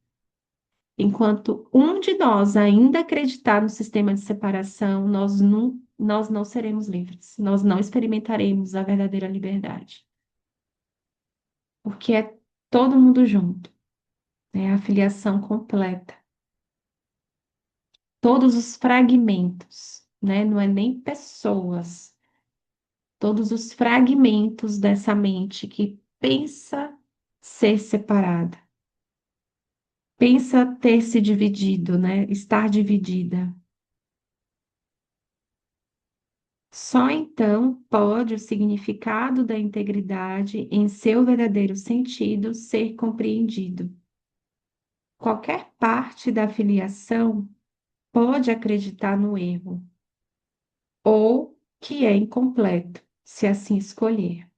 Enquanto um de nós ainda acreditar no sistema de separação, nós não seremos livres, nós não experimentaremos a verdadeira liberdade, porque é todo mundo junto, é a filiação completa. Todos os fragmentos, né? Não é nem pessoas, todos os fragmentos dessa mente que pensa ser separada, pensa ter se dividido, né? Estar dividida. Só então pode o significado da integridade, em seu verdadeiro sentido, ser compreendido. Qualquer parte da filiação pode acreditar no erro, ou que é incompleto, se assim escolher.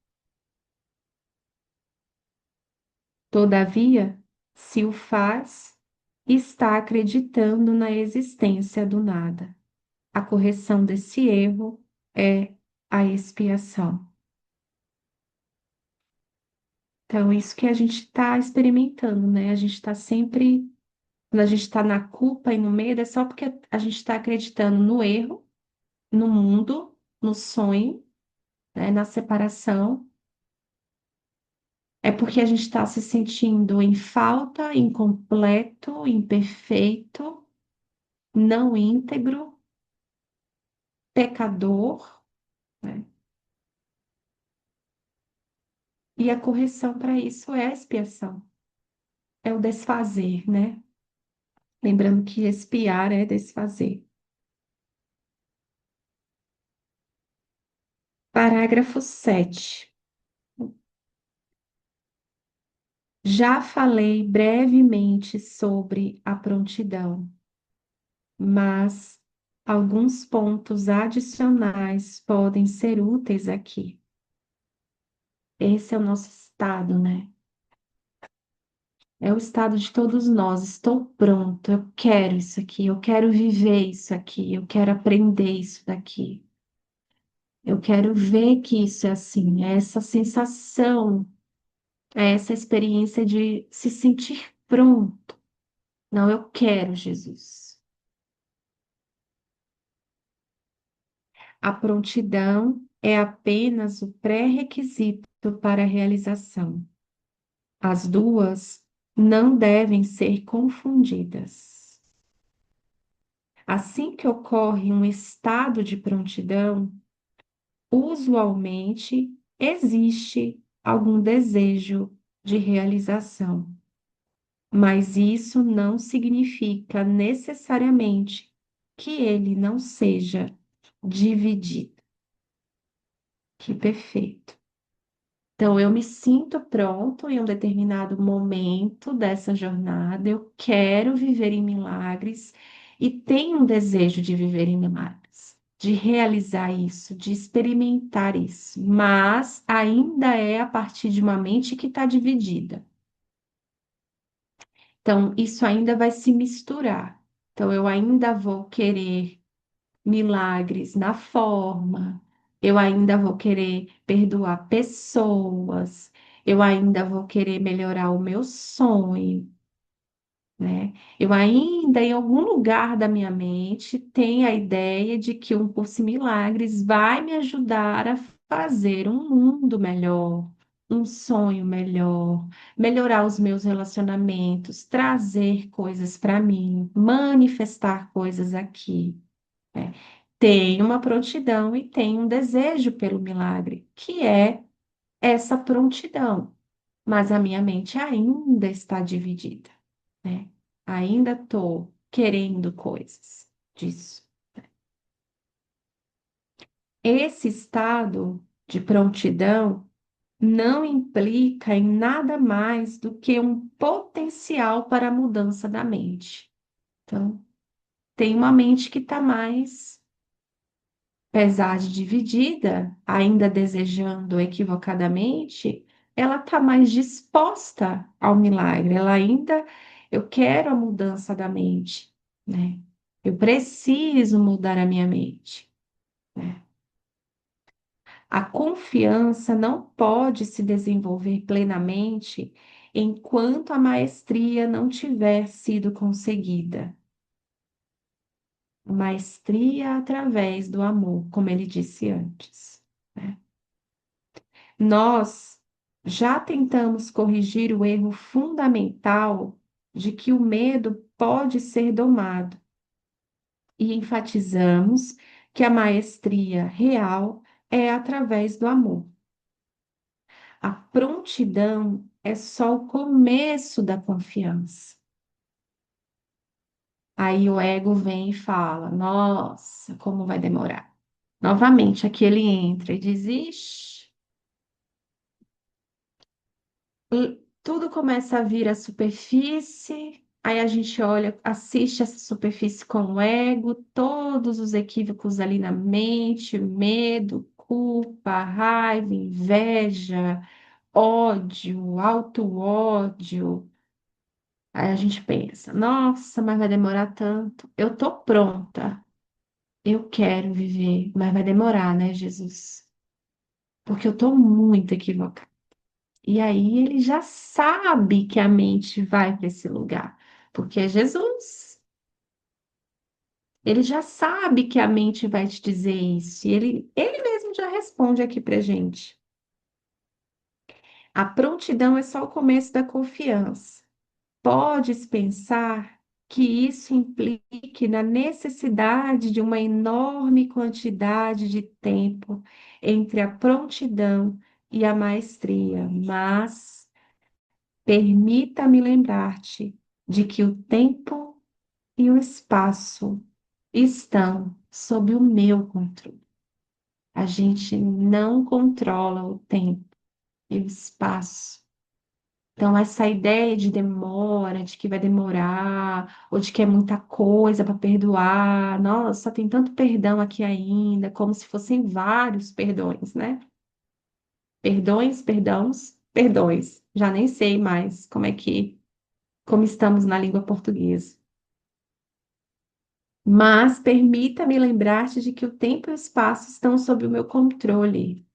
Todavia, se o faz, está acreditando na existência do nada. A correção desse erro é a expiação. Então, isso que a gente está experimentando, né? A gente está sempre, quando a gente está na culpa e no medo, é só porque a gente está acreditando no erro, no mundo, no sonho, né? Na separação. É porque a gente está se sentindo em falta, incompleto, imperfeito, não íntegro, pecador, né? E a correção para isso é a expiação, é o desfazer, né? Lembrando que expiar é desfazer. Parágrafo 7. Já falei brevemente sobre a prontidão, mas alguns pontos adicionais podem ser úteis aqui. Esse é o nosso estado, né? É o estado de todos nós. Estou pronto, eu quero isso aqui, eu quero viver isso aqui, eu quero aprender isso daqui. Eu quero ver que isso é assim, é essa sensação, é essa experiência de se sentir pronto. Não, eu quero Jesus. A prontidão é apenas o pré-requisito para a realização. As duas não devem ser confundidas. Assim que ocorre um estado de prontidão, usualmente existe algum desejo de realização, mas isso não significa necessariamente que ele não seja dividido. Que perfeito. Então, eu me sinto pronto em um determinado momento dessa jornada, eu quero viver em milagres e tenho um desejo de viver em milagres, de realizar isso, de experimentar isso, mas ainda é a partir de uma mente que está dividida. Então, isso ainda vai se misturar. Então, eu ainda vou querer milagres na forma, eu ainda vou querer perdoar pessoas, eu ainda vou querer melhorar o meu sonho, né? Eu ainda, em algum lugar da minha mente, tenho a ideia de que um curso em milagres vai me ajudar a fazer um mundo melhor. Um sonho melhor, melhorar os meus relacionamentos, trazer coisas para mim, manifestar coisas aqui, né? Tem uma prontidão e tem um desejo pelo milagre, que é essa prontidão, mas a minha mente ainda está dividida, né? Ainda estou querendo coisas disso. Esse estado de prontidão não implica em nada mais do que um potencial para a mudança da mente. Então, tem uma mente que está mais apesar de dividida, ainda desejando equivocadamente, ela está mais disposta ao milagre, ela ainda, eu quero a mudança da mente, né? Eu preciso mudar a minha mente, né? A confiança não pode se desenvolver plenamente enquanto a maestria não tiver sido conseguida. Maestria através do amor, como ele disse antes, né? Nós já tentamos corrigir o erro fundamental de que o medo pode ser domado e enfatizamos que a maestria real é através do amor. A prontidão é só o começo da confiança. Aí o ego vem e fala: Nossa, como vai demorar? Novamente, aqui ele entra e diz: Ixi, tudo começa a vir à superfície, aí a gente olha, assiste essa superfície com o ego, todos os equívocos ali na mente, medo, culpa, raiva, inveja, ódio, auto-ódio. Aí a gente pensa, nossa, mas vai demorar tanto. Eu tô pronta, eu quero viver, mas vai demorar, né, Jesus? Porque eu tô muito equivocada. E aí ele já sabe que a mente vai para esse lugar, porque é Jesus. Ele já sabe que a mente vai te dizer isso. E ele mesmo já responde aqui para gente. A prontidão é só o começo da confiança. Podes pensar que isso implique na necessidade de uma enorme quantidade de tempo entre a prontidão e a maestria, mas permita-me lembrar-te de que o tempo e o espaço estão sob o meu controle. A gente não controla o tempo e o espaço. Então, essa ideia de demora, de que vai demorar, ou de que é muita coisa para perdoar, nossa, tem tanto perdão aqui ainda, como se fossem vários perdões, né? Perdões, perdãos, perdões. Já nem sei mais como estamos na língua portuguesa. Mas permita-me lembrar-te de que o tempo e o espaço estão sob o meu controle.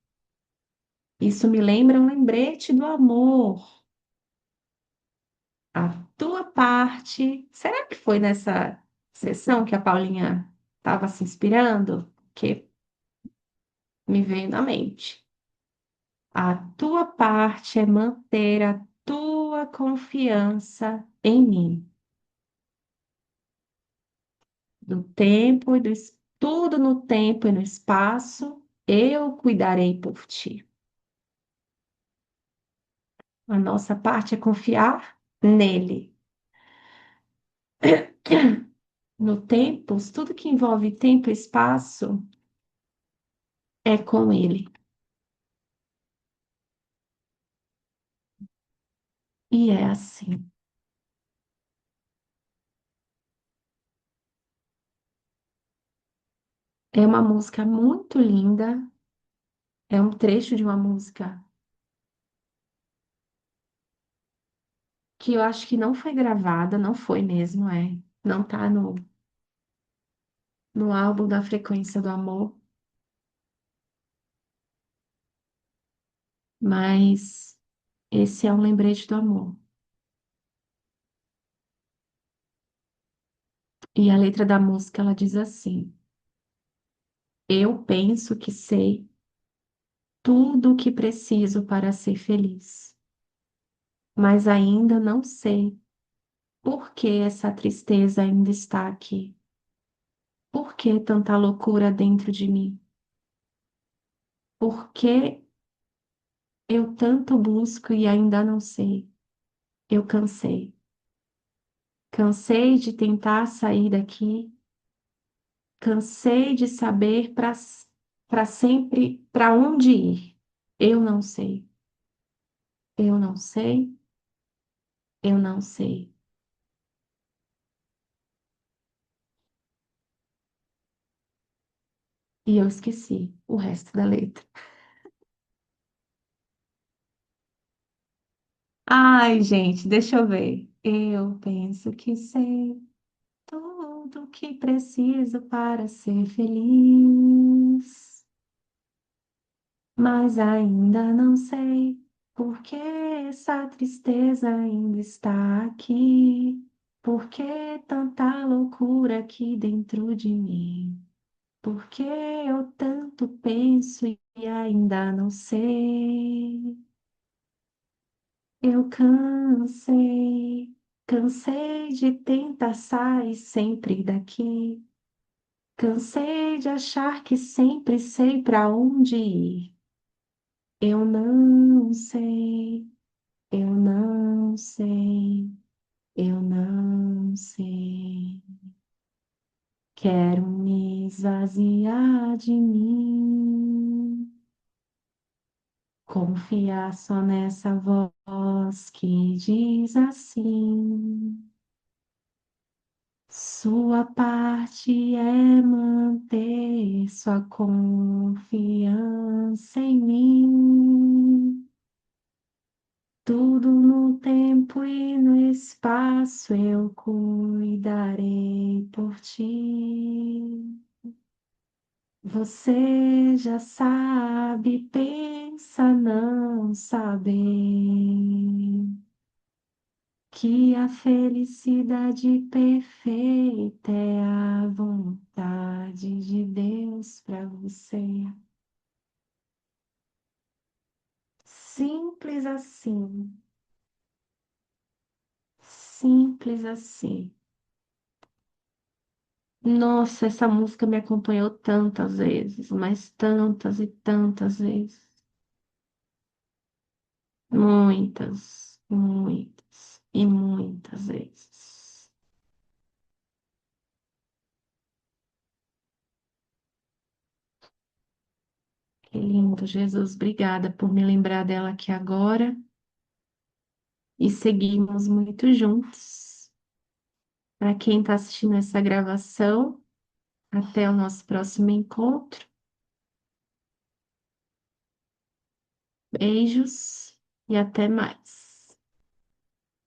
Isso me lembra um lembrete do amor. A tua parte. Será que foi nessa sessão que a Paulinha estava se inspirando? Que me veio na mente. A tua parte é manter a tua confiança em mim. Do tempo e tudo no tempo e no espaço, eu cuidarei por ti. A nossa parte é confiar nele. No tempo, tudo que envolve tempo e espaço é com ele. E é assim. É uma música muito linda, é um trecho de uma música que eu acho que não foi gravada, não foi mesmo, é. Não tá no álbum da Frequência do Amor, mas esse é um lembrete do amor. E a letra da música, ela diz assim: eu penso que sei tudo o que preciso para ser feliz, mas ainda não sei por que essa tristeza ainda está aqui. Por que tanta loucura dentro de mim? Por que eu tanto busco e ainda não sei? Eu cansei. Cansei de tentar sair daqui. Cansei de saber para sempre para onde ir. Eu não sei. Eu não sei. Eu não sei. E eu esqueci o resto da letra. Ai, gente, deixa eu ver. Eu penso que sei tudo o que preciso para ser feliz, mas ainda não sei por que essa tristeza ainda está aqui. Por que tanta loucura aqui dentro de mim? Por que eu tanto penso e ainda não sei? Eu cansei, cansei de tentar sair sempre daqui. Cansei de achar que sempre sei para onde ir. Eu não sei, eu não sei, eu não sei. Quero me esvaziar de mim, confiar só nessa voz que diz assim. Sua parte é manter sua confiança em mim. Tudo no tempo e no espaço eu cuidarei por ti. Você já sabe, pensa não saber que a felicidade perfeita é a vontade de Deus para você. Simples assim, simples assim. Nossa, essa música me acompanhou tantas vezes, mas tantas e tantas vezes. Muitas, muitas e muitas vezes. Que lindo, Jesus. Obrigada por me lembrar dela aqui agora. E seguimos muito juntos. Para quem está assistindo essa gravação, até o nosso próximo encontro. Beijos e até mais.